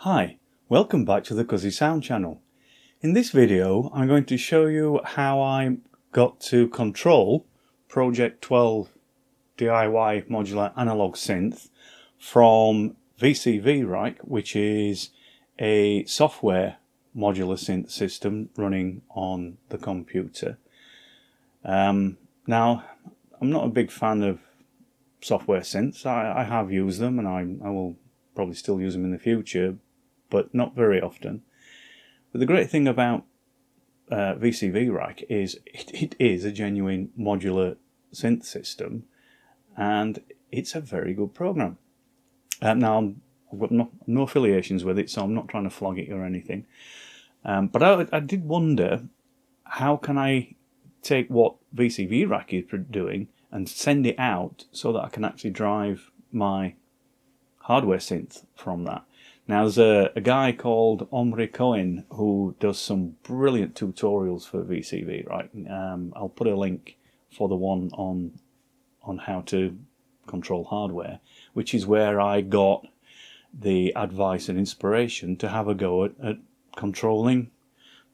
Hi, welcome back to the Cuzzy Sound channel. In this video I'm going to show you how I got to control Project XII DIY modular analog synth from VCV Rack, which is a software modular synth system running on the computer. Now, I'm not a big fan of software synths. I have used them and I will probably still use them in the future, but not very often. But the great thing about VCV Rack is it is a genuine modular synth system, and it's a very good program. Now, I've got no affiliations with it, so I'm not trying to flog it or anything. But I did wonder, how can I take what VCV Rack is doing and send it out so that I can actually drive my hardware synth from that. Now, there's a guy called Omri Cohen who does some brilliant tutorials for VCV, right? I'll put a link for the one on how to control hardware, which is where I got the advice and inspiration to have a go at controlling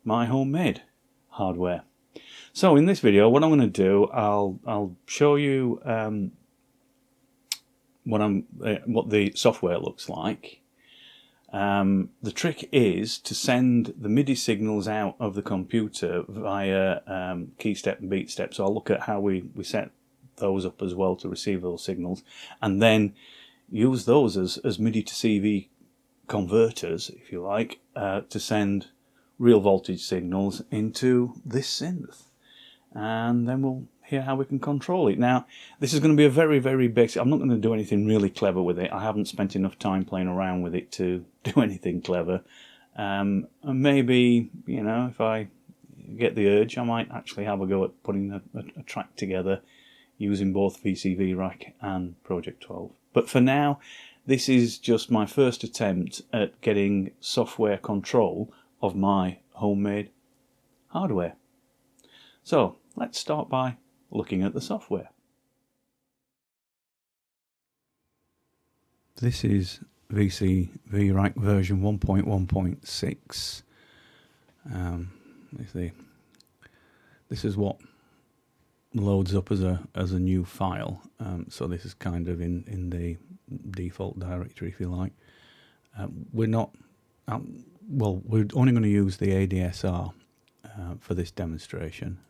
my homemade hardware. So in this video, what I'm going to do, I'll show you what the software looks like. The trick is to send the MIDI signals out of the computer via key step and beat step. So I'll look at how we set those up as well to receive those signals, and then use those as MIDI to CV converters, if you like, to send real voltage signals into this synth. And then we'll hear how we can control it. Now, this is going to be a very, very basic. I'm not going to do anything really clever with it. I haven't spent enough time playing around with it to do anything clever. And maybe, you know, if I get the urge, I might actually have a go at putting a track together using both VCV Rack and Project XII. But for now, this is just my first attempt at getting software control of my homemade hardware. So let's start by looking at the software. This is VCV Rack version 1.1.6. This is what loads up as a new file. So this is kind of in the default directory, if you like. We're only going to use the ADSR for this demonstration.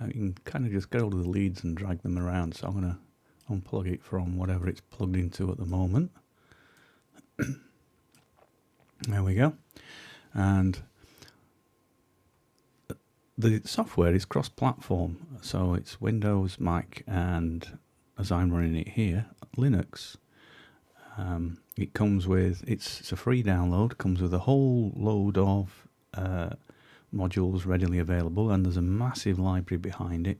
You can kind of just get hold of the leads and drag them around, so I'm going to unplug it from whatever it's plugged into at the moment. There we go. And the software is cross-platform, so it's Windows, Mac, and as I'm running it here, Linux. It comes with, it's a free download, comes with a whole load of modules readily available, and there's a massive library behind it.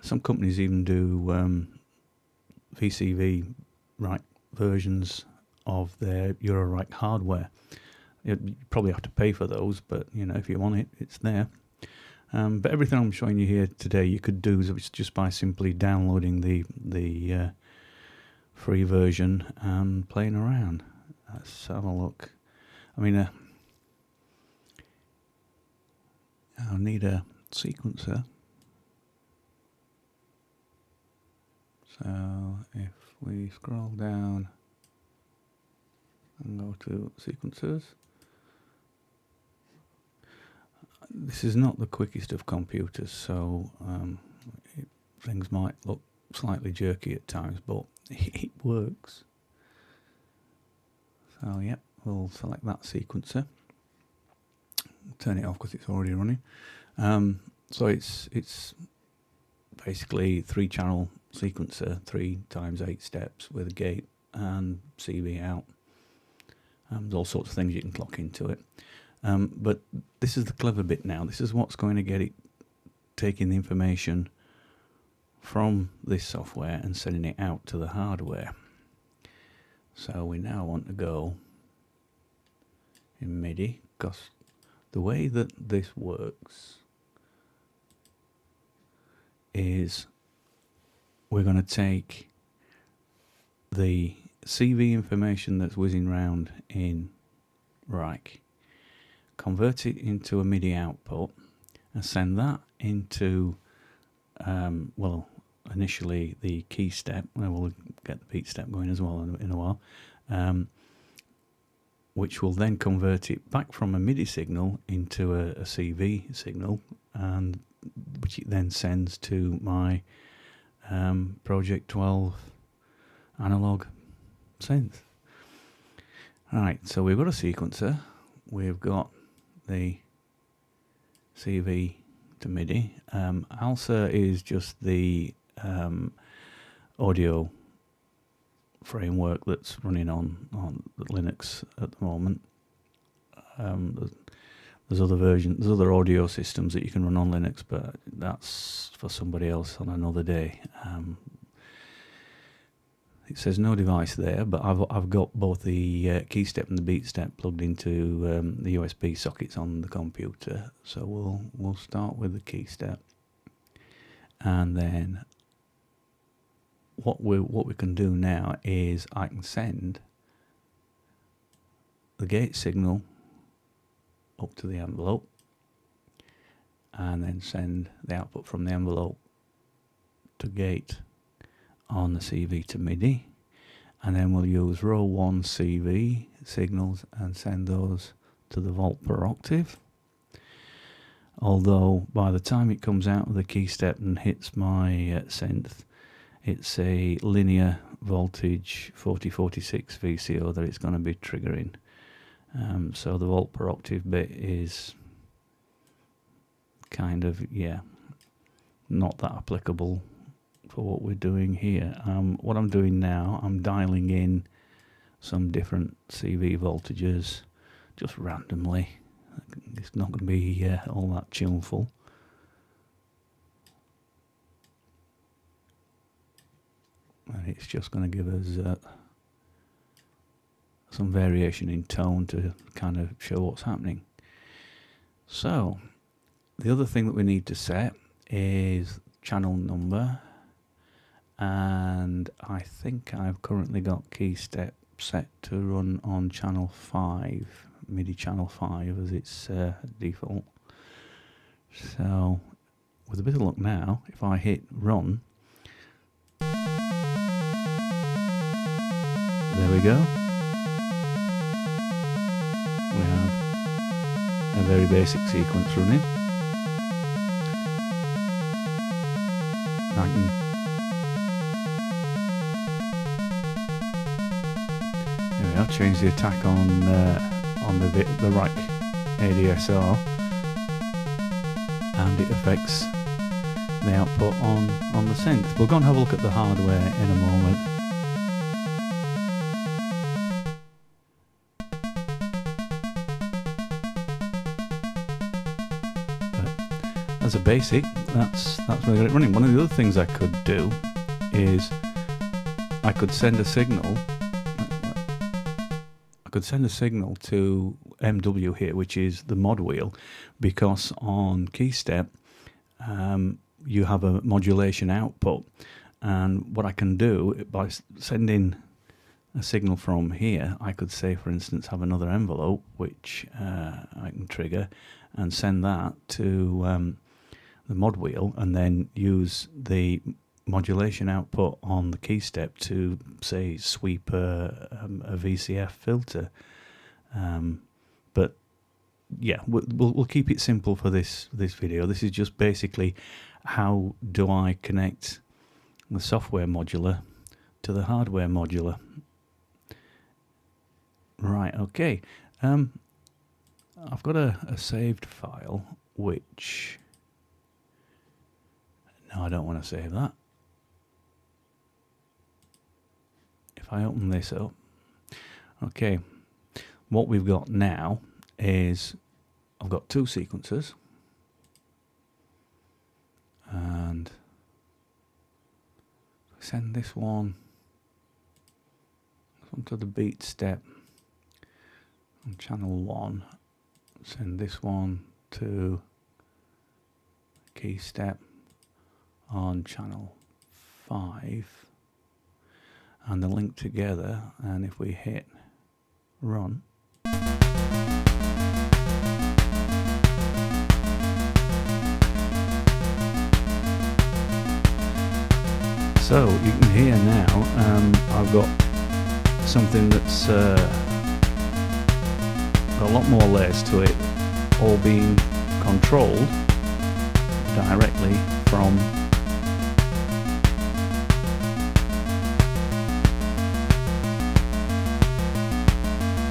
Some companies even do VCV Rack versions of their Eurorack hardware. You probably have to pay for those, but you know, if you want it, it's there. But everything I'm showing you here today, you could do just by simply downloading the free version and playing around. Let's have a look. I mean, I'll need a sequencer. So if we scroll down and go to sequencers, this is not the quickest of computers, so things might look slightly jerky at times, but it works. So yep, we'll select that sequencer. Turn it off because it's already running. So it's basically 3-channel sequencer, 3 times 8 steps with a gate and CV out. There's all sorts of things you can clock into it. But this is the clever bit now. This is what's going to get it taking the information from this software and sending it out to the hardware. So we now want to go in MIDI, because the way that this works is we're going to take the CV information that's whizzing around in rack, convert it into a MIDI output, and send that into, well, initially the key step, and we'll get the beat step going as well in a while, which will then convert it back from a MIDI signal into a CV signal, and which it then sends to my Project XII analog synth. Right, so we've got a sequencer, we've got the CV to MIDI. ALSA is just the audio framework that's running on Linux at the moment. There's other versions, there's other audio systems that you can run on Linux, but that's for somebody else on another day. It says no device there, but I've got both the key step and the beat step plugged into the USB sockets on the computer. So we'll start with the key step, and then what we can do now is I can send the gate signal up to the envelope, and then send the output from the envelope to gate on the CV to MIDI, and then we'll use row 1 CV signals and send those to the volt per octave. Although by the time it comes out of the key step and hits my synth, it's a linear voltage 4046 VCO that it's going to be triggering. So the volt per octave bit is kind of, not that applicable for what we're doing here. What I'm doing now, I'm dialing in some different CV voltages just randomly. It's not going to be all that tuneful. And it's just going to give us some variation in tone to kind of show what's happening. So the other thing that we need to set is channel number, and I think I've currently got key step set to run on channel 5, MIDI channel 5 as its default. So with a bit of luck now, if I hit run, there we go. We have a very basic sequence running. I can there we are, change the attack on the Rack ADSR, and it affects the output on the synth. We'll go and have a look at the hardware in a moment. As a basic, that's where I got it running. One of the other things I could do is I could send a signal. I could send a signal to MW here, which is the mod wheel, because on key step you have a modulation output, and what I can do by sending a signal from here, I could say, for instance, have another envelope which I can trigger and send that to the mod wheel, and then use the modulation output on the key step to, say, sweep a VCF filter. But yeah, we'll keep it simple for this video. This is just basically how do I connect the software modular to the hardware modular. Right, okay. I've got a saved file which... No, I don't want to save that. If I open this up, okay, what we've got now is I've got two sequencers, and send this one onto the beat step on channel 1, send this one to key step on channel 5, and they're linked together, and if we hit run, So you can hear now I've got something that's got a lot more layers to it, all being controlled directly from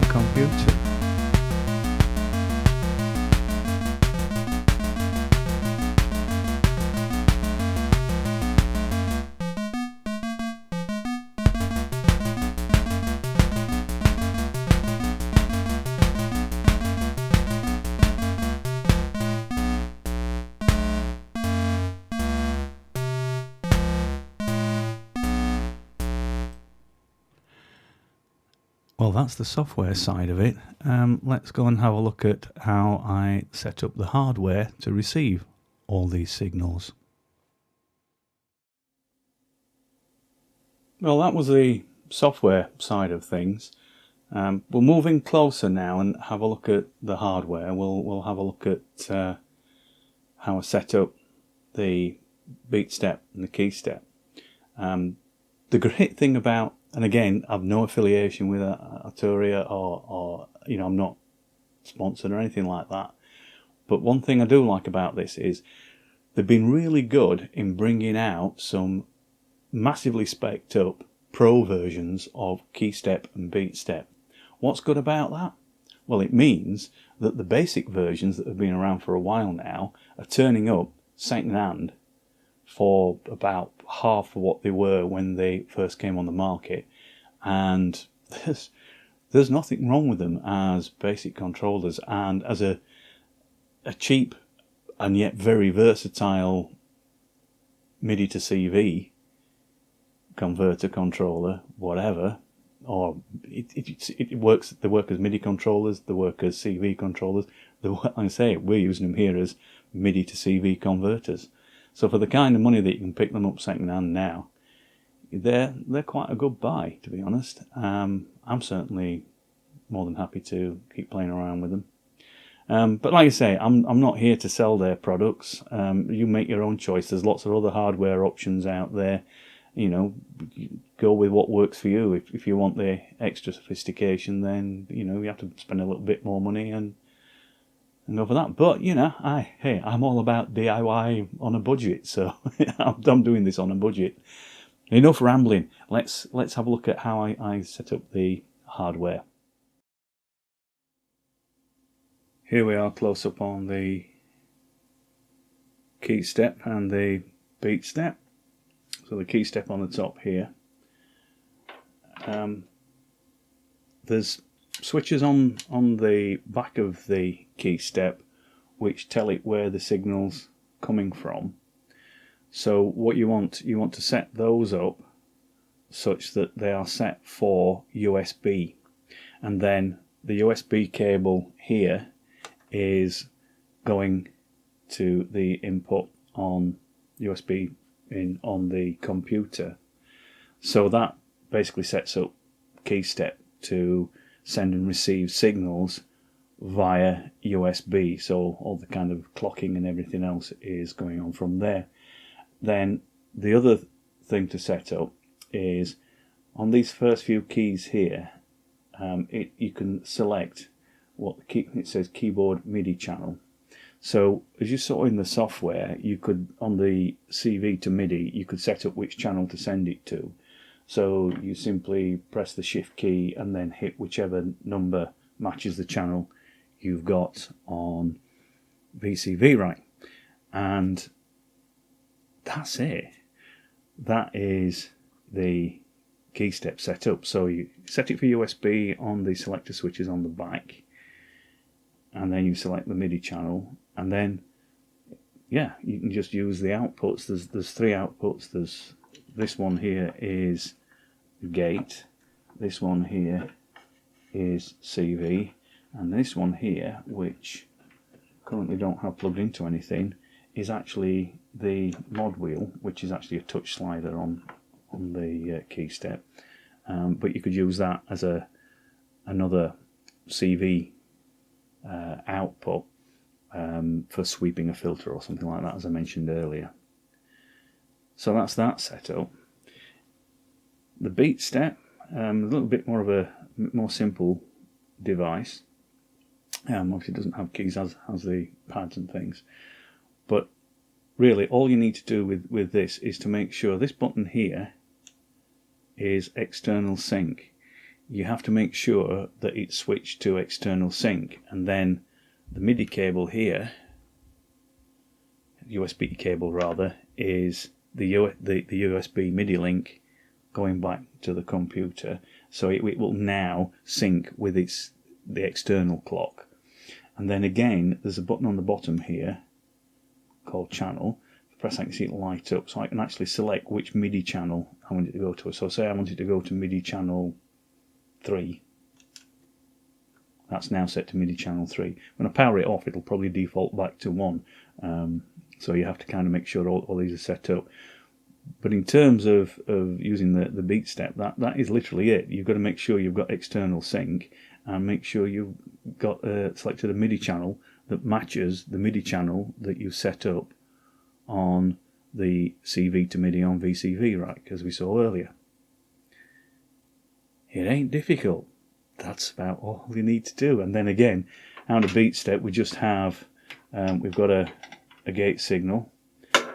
the computer. Well, that's the software side of it. Let's go and have a look at how I set up the hardware to receive all these signals. Well, that was the software side of things. We'll move in closer now and have a look at the hardware. We'll have a look at how I set up the beat step and the key step. The great thing about, and again, I've no affiliation with Arturia or I'm not sponsored or anything like that. But one thing I do like about this is they've been really good in bringing out some massively spec'd up pro versions of key step and beat step. What's good about that? Well, it means that the basic versions that have been around for a while now are turning up second hand for about half of what they were when they first came on the market, and there's nothing wrong with them as basic controllers and as a cheap and yet very versatile MIDI to CV converter controller, whatever. Or it works. They work as MIDI controllers. They work as CV controllers. I say we're using them here as MIDI to CV converters. So for the kind of money that you can pick them up second hand now, they're quite a good buy, to be honest. I'm certainly more than happy to keep playing around with them. But like I say, I'm not here to sell their products. You make your own choice. There's lots of other hardware options out there. Go with what works for you. If you want the extra sophistication, then you have to spend a little bit more money and go for that. But I'm all about DIY on a budget, so I'm doing this on a budget. Enough rambling. Let's have a look at how I set up the hardware. Here we are close up on the key step and the beat step. So the key step on the top here. There's switches on the back of the key step which tell it where the signal's coming from. So what you want to set those up such that they are set for USB, and then the USB cable here is going to the input on USB in on the computer. So that basically sets up key step to send and receive signals via USB. So all the kind of clocking and everything else is going on from there. Then the other thing to set up is on these first few keys here, you can select what it says keyboard MIDI channel. So as you saw in the software, you could, on the CV to MIDI, you could set up which channel to send it to. So you simply press the shift key and then hit whichever number matches the channel you've got on VCV Rack. And that's it. That is the key step set up. So you set it for USB on the selector switches on the back, and then you select the MIDI channel, and then you can just use the outputs. There's three outputs. There's this one here is gate, this one here is CV, and this one here, which currently don't have plugged into anything, is actually the mod wheel, which is actually a touch slider on the key step. But you could use that as another CV output for sweeping a filter or something like that, as I mentioned earlier. So that's that setup. The beat step, a little bit more of a more simple device. Obviously it doesn't have keys as the pads and things, but really all you need to do with this is to make sure this button here is external sync. You have to make sure that it's switched to external sync, and then the MIDI cable here, USB cable rather, is the USB MIDI link going back to the computer, so it will now sync with the external clock. And then again, there's a button on the bottom here called channel. If I press that, you can see it light up, so I can actually select which MIDI channel I want it to go to. So say I want it to go to MIDI channel 3. That's now set to MIDI channel 3. When I power it off, it'll probably default back to 1. So you have to kind of make sure all these are set up. But in terms of using the beat step, that is literally it. You've got to make sure you've got external sync, and make sure you've got selected a MIDI channel that matches the MIDI channel that you set up on the CV to MIDI on VCV Rack, as we saw earlier. It ain't difficult. That's about all you need to do. And then again, out of beat step, we just have we've got a gate signal,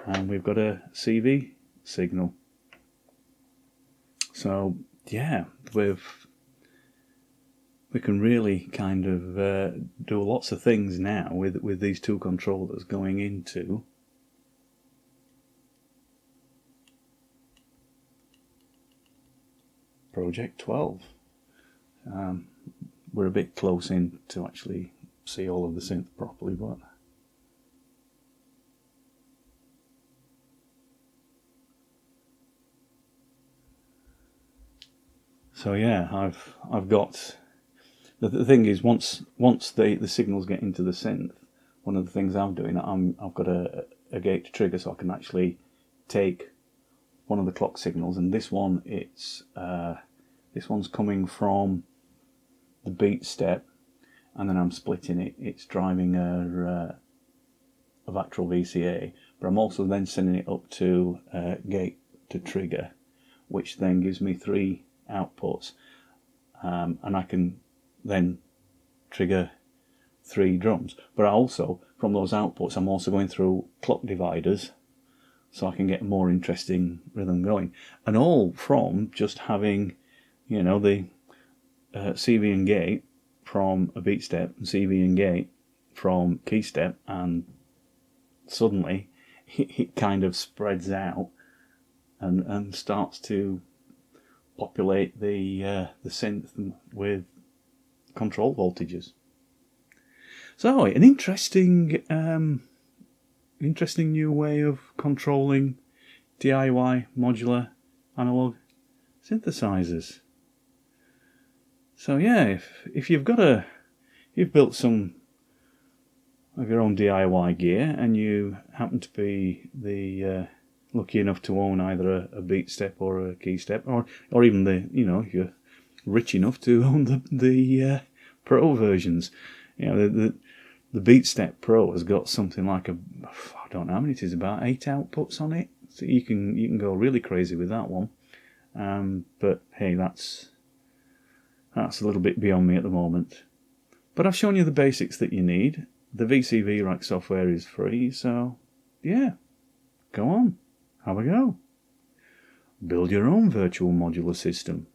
and we've got a CV signal. So yeah, we can really kind of do lots of things now with these two controllers going into Project XII. We're a bit close in to actually see all of the synth properly, but so yeah, I've got the thing is once the signals get into the synth, one of the things I'm doing, I've got a gate to trigger, so I can actually take one of the clock signals, and this one this one's coming from the beat step, and then I'm splitting it. It's driving a Vactral VCA, but I'm also then sending it up to gate to trigger, which then gives me 3 outputs, and I can then trigger 3 drums. But also, from those outputs, I'm also going through clock dividers, so I can get a more interesting rhythm going. And all from just having, you know, the CV and gate from a beat step and CV and gate from key step, and suddenly it kind of spreads out and starts to populate the synth with control voltages. So an interesting new way of controlling DIY modular analog synthesizers. So yeah, if you've built some of your own DIY gear, and you happen to be lucky enough to own either a beat step or a key step, or even if you're rich enough to own the Pro versions, the Beat Step Pro has got something like I don't know how many it is, about 8 outputs on it, so you can go really crazy with that one. But hey, that's a little bit beyond me at the moment. But I've shown you the basics that you need. The VCV Rack software is free, so yeah, go on, have a go. Build your own virtual modular system.